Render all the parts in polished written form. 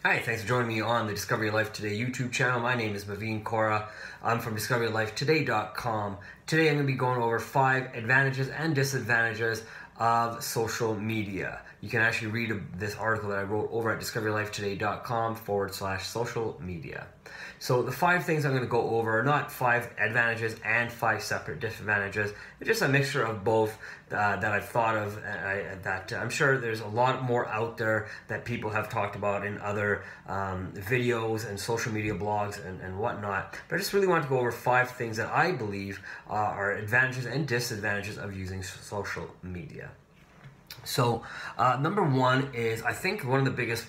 Hi, thanks for joining me on the Discover Your Life Today YouTube channel. My name is Maveen Kaura. I'm from discoveryourlifetoday.com. Today I'm going to be going over 5 advantages and disadvantages of social media. You can actually read this article that I wrote over at discoveryourlifetoday.com/social media. So the 5 things I'm going to go over are not 5 advantages and 5 separate disadvantages. It's just a mixture of both that I've thought of, that I'm sure there's a lot more out there that people have talked about in other videos and social media blogs and whatnot. But I just really want to go over 5 things that I believe are advantages and disadvantages of using social media. So number 1 is, I think one of the biggest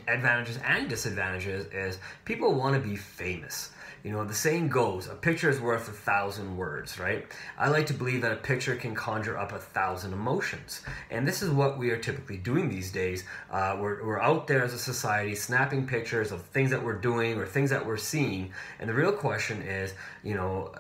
advantages and disadvantages is people want to be famous. You know, the saying goes, a picture is worth 1,000 words, right? I like to believe that a picture can conjure up 1,000 emotions. And this is what we are typically doing these days. We're out there as a society snapping pictures of things that we're doing or things that we're seeing. And the real question is, you know,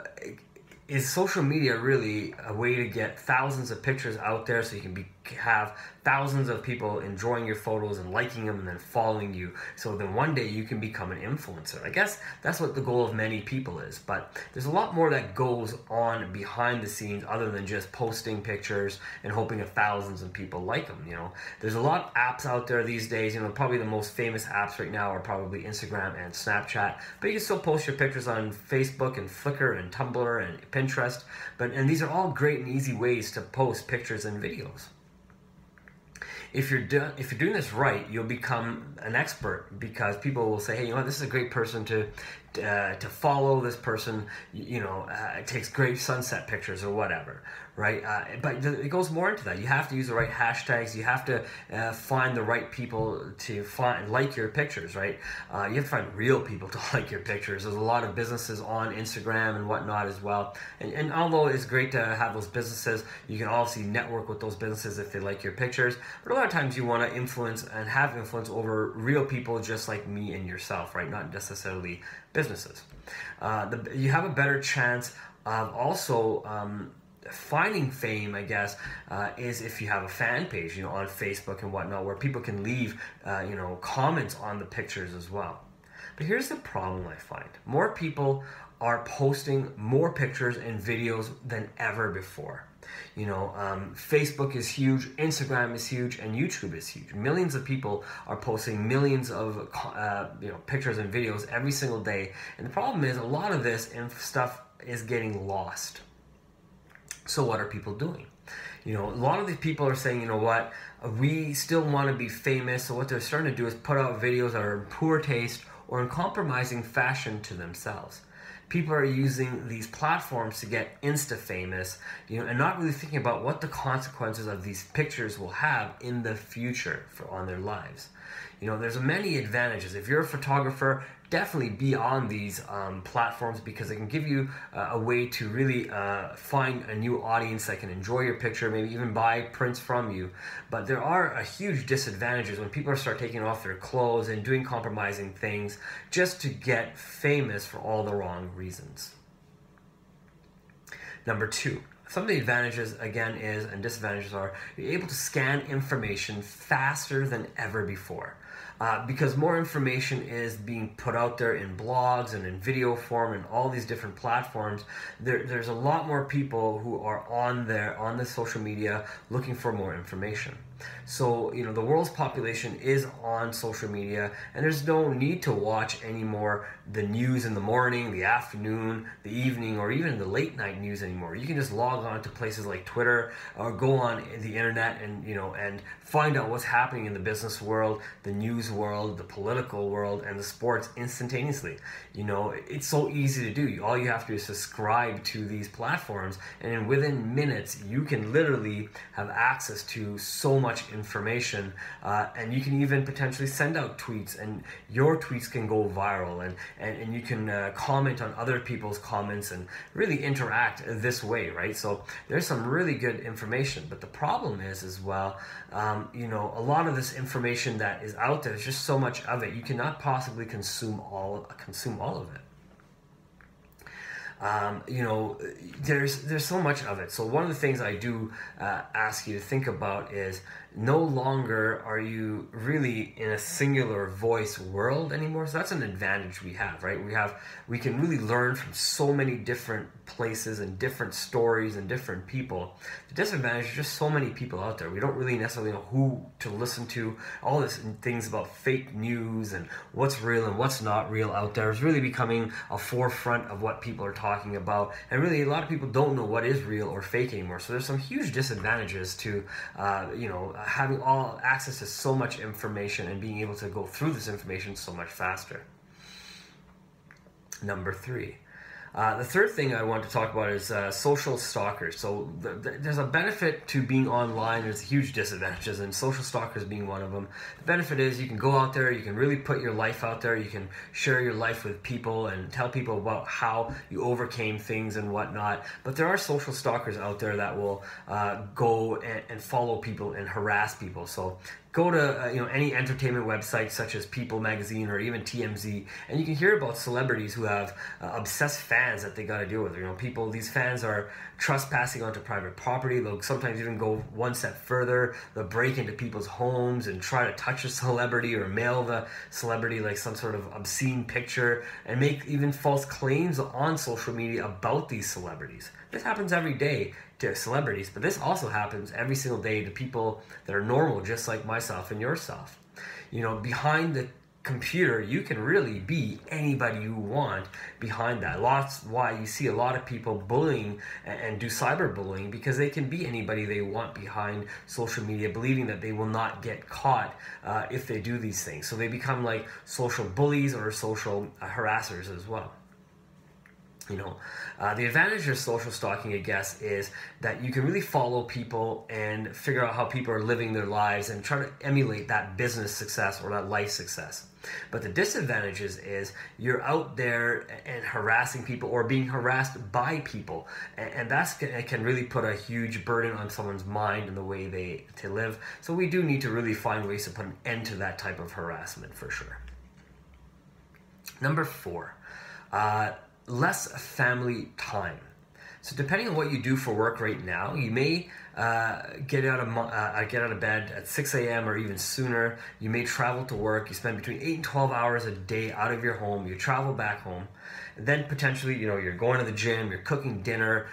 is social media really a way to get thousands of pictures out there so you can have thousands of people enjoying your photos and liking them and then following you, so then one day you can become an influencer? I guess that's what the goal of many people is, but there's a lot more that goes on behind the scenes other than just posting pictures and hoping that thousands of people like them. You know, there's a lot of apps out there these days. You know, probably the most famous apps right now are probably Instagram and Snapchat, but you can still post your pictures on Facebook and Flickr and Tumblr and Pinterest. And these are all great and easy ways to post pictures and videos. If you're doing this right, you'll become an expert, because people will say, hey, you know what, this is a great person to follow. This person, you know, takes great sunset pictures or whatever, right? But it goes more into that. You have to use the right hashtags. You have to find the right people to like your pictures, right? You have to find real people to like your pictures. There's a lot of businesses on Instagram and whatnot as well. And although it's great to have those businesses, you can also network with those businesses if they like your pictures. But a lot of times you want to influence and have influence over real people just like me and yourself, right? Not necessarily businesses. You have a better chance of also finding fame, I guess, is if you have a fan page, you know, on Facebook and whatnot, where people can leave, you know, comments on the pictures as well. But here's the problem I find. More people are posting more pictures and videos than ever before. You know, Facebook is huge, Instagram is huge, and YouTube is huge. Millions of people are posting millions of you know, pictures and videos every single day. And the problem is, a lot of this stuff is getting lost. So what are people doing? You know, a lot of these people are saying, you know what, we still want to be famous. So what they're starting to do is put out videos that are in poor taste or in compromising fashion to themselves. People are using these platforms to get insta-famous, you know, and not really thinking about what the consequences of these pictures will have in the future on their lives. You know, there's many advantages. If you're a photographer, definitely be on these platforms, because they can give you a way to really find a new audience that can enjoy your picture, maybe even buy prints from you. But there are huge disadvantages when people start taking off their clothes and doing compromising things just to get famous for all the wrong reasons. Number 2. Some of the advantages, again, and disadvantages are, you're able to scan information faster than ever before. Because more information is being put out there in blogs and in video form and all these different platforms, there's a lot more people who are on the social media looking for more information. So, you know, the world's population is on social media, and there's no need to watch anymore the news in the morning, the afternoon, the evening, or even the late night news anymore. You can just log on to places like Twitter or go on the internet and, you know, and find out what's happening in the business world, the news world, the political world, and the sports instantaneously. You know, it's so easy to do. All you have to do is subscribe to these platforms, and within minutes you can literally have access to so much information, and you can even potentially send out tweets, and your tweets can go viral, and you can comment on other people's comments and really interact this way, right? So there's some really good information, but the problem is as well, you know, a lot of this information that is out there, there's just so much of it, you cannot possibly consume all of it. You know, there's so much of it. So one of the things I do ask you to think about is, no longer are you really in a singular voice world anymore. So that's an advantage we have, right? We can really learn from so many different places and different stories and different people. The disadvantage is just so many people out there. We don't really necessarily know who to listen to. All this things about fake news and what's real and what's not real out there is really becoming a forefront of what people are talking about. And really, a lot of people don't know what is real or fake anymore. So there's some huge disadvantages to, having all access to so much information and being able to go through this information so much faster. Number 3. The third thing I want to talk about is social stalkers. So there's a benefit to being online. There's huge disadvantages, and social stalkers being one of them. The benefit is you can go out there, you can really put your life out there, you can share your life with people and tell people about how you overcame things and whatnot. But there are social stalkers out there that will go and follow people and harass people. So go to any entertainment website such as People Magazine or even TMZ, and you can hear about celebrities who have obsessed fans that they got to deal with. These fans are trespassing onto private property. They'll sometimes even go one step further. They'll break into people's homes and try to touch a celebrity or mail the celebrity like some sort of obscene picture and make even false claims on social media about these celebrities. This happens every day to celebrities, but this also happens every single day to people that are normal, just like myself and yourself. Behind the computer, you can really be anybody you want behind that. That's why you see a lot of people bullying and do cyberbullying, because they can be anybody they want behind social media, believing that they will not get caught if they do these things. So they become like social bullies or social harassers as well. The advantage of social stalking, I guess, is that you can really follow people and figure out how people are living their lives and try to emulate that business success or that life success. But the disadvantages is you're out there and harassing people or being harassed by people, and it can really put a huge burden on someone's mind and the way they live. So we do need to really find ways to put an end to that type of harassment for sure. Number 4. Less family time. So depending on what you do for work right now, you may get out of bed at 6 a.m. or even sooner. You may travel to work. You spend between 8 and 12 hours a day out of your home. You travel back home. And then potentially, you're going to the gym, you're cooking dinner,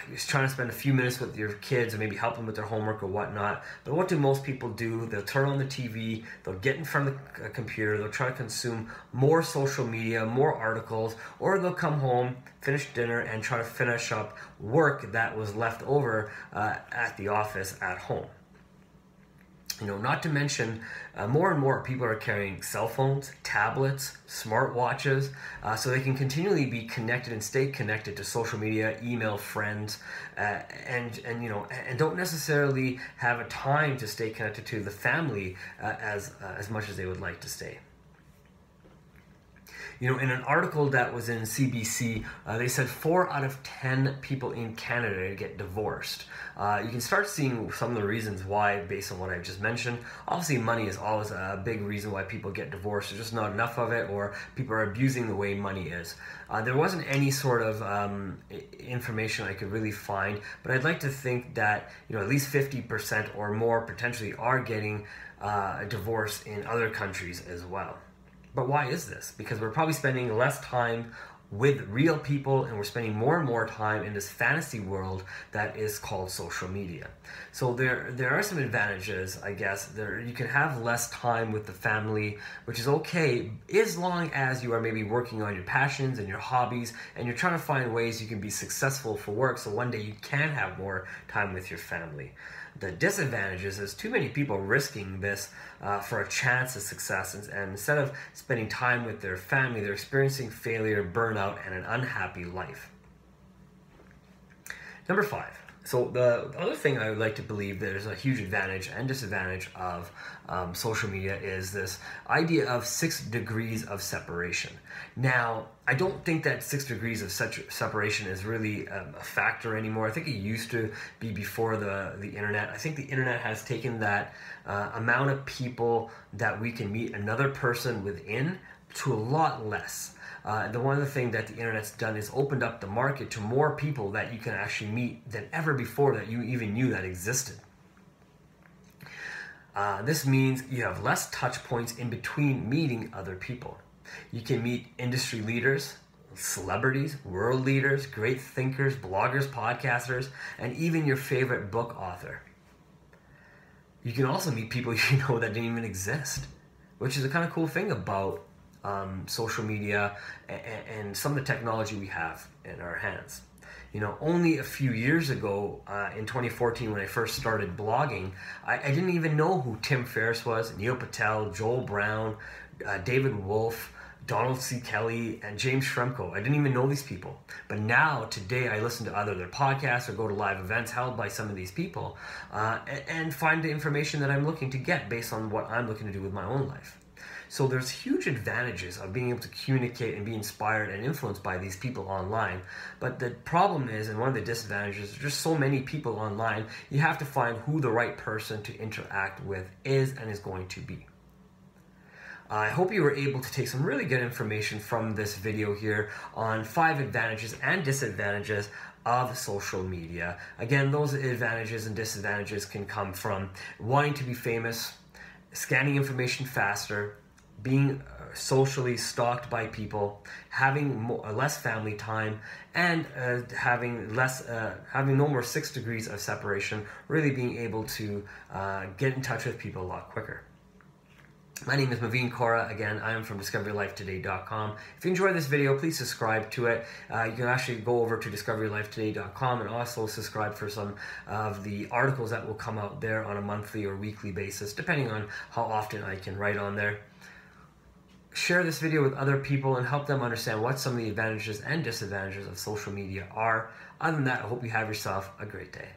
you're trying to spend a few minutes with your kids or maybe help them with their homework or whatnot. But what do most people do? They'll turn on the TV, they'll get in front of the computer, they'll try to consume more social media, more articles, or they'll come home, finish dinner, and try to finish up work that was left over at the office at home. Not to mention, more and more people are carrying cell phones, tablets, smartwatches, so they can continually be connected and stay connected to social media, email friends, and don't necessarily have a time to stay connected to the family as much as they would like to stay. In an article that was in CBC, they said 4 out of 10 people in Canada get divorced. You can start seeing some of the reasons why based on what I just mentioned. Obviously, money is always a big reason why people get divorced. There's just not enough of it, or people are abusing the way money is. There wasn't any sort of information I could really find, but I'd like to think that at least 50% or more potentially are getting a divorce in other countries as well. But why is this? Because we're probably spending less time with real people, and we're spending more and more time in this fantasy world that is called social media. So there are some advantages, I guess. You can have less time with the family, which is okay as long as you are maybe working on your passions and your hobbies, and you're trying to find ways you can be successful for work, so one day you can have more time with your family. The disadvantages is too many people risking this for a chance of success, and instead of spending time with their family, they're experiencing failure, burnout, and an unhappy life. Number 5. So the other thing I would like to believe that is a huge advantage and disadvantage of social media is this idea of 6 degrees of separation. Now, I don't think that 6 degrees of separation is really a factor anymore. I think it used to be before the internet. I think the internet has taken that amount of people that we can meet another person within to a lot less. One of the things that the internet's done is opened up the market to more people that you can actually meet than ever before that you even knew that existed. This means you have less touch points in between meeting other people. You can meet industry leaders, celebrities, world leaders, great thinkers, bloggers, podcasters, and even your favorite book author. You can also meet people you know that didn't even exist, which is a kind of cool thing about social media and some of the technology we have in our hands. You know, only a few years ago, in 2014, when I first started blogging, I didn't even know who Tim Ferriss was, Neil Patel, Joel Brown, David Wolf, Donald C. Kelly, and James Shremko. I didn't even know these people. But now, today, I listen to either their podcasts or go to live events held by some of these people and find the information that I'm looking to get based on what I'm looking to do with my own life. So there's huge advantages of being able to communicate and be inspired and influenced by these people online. But the problem is, and one of the disadvantages, there's just so many people online, you have to find who the right person to interact with is and is going to be. I hope you were able to take some really good information from this video here on 5 advantages and disadvantages of social media. Again, those advantages and disadvantages can come from wanting to be famous, scanning information faster, being socially stalked by people, having less family time, and having no more 6 degrees of separation, really being able to get in touch with people a lot quicker. My name is Maveen Kaura. Again, I am from DiscoveryLifeToday.com. If you enjoyed this video, please subscribe to it. You can actually go over to DiscoveryLifeToday.com and also subscribe for some of the articles that will come out there on a monthly or weekly basis, depending on how often I can write on there. Share this video with other people and help them understand what some of the advantages and disadvantages of social media are. Other than that, I hope you have yourself a great day.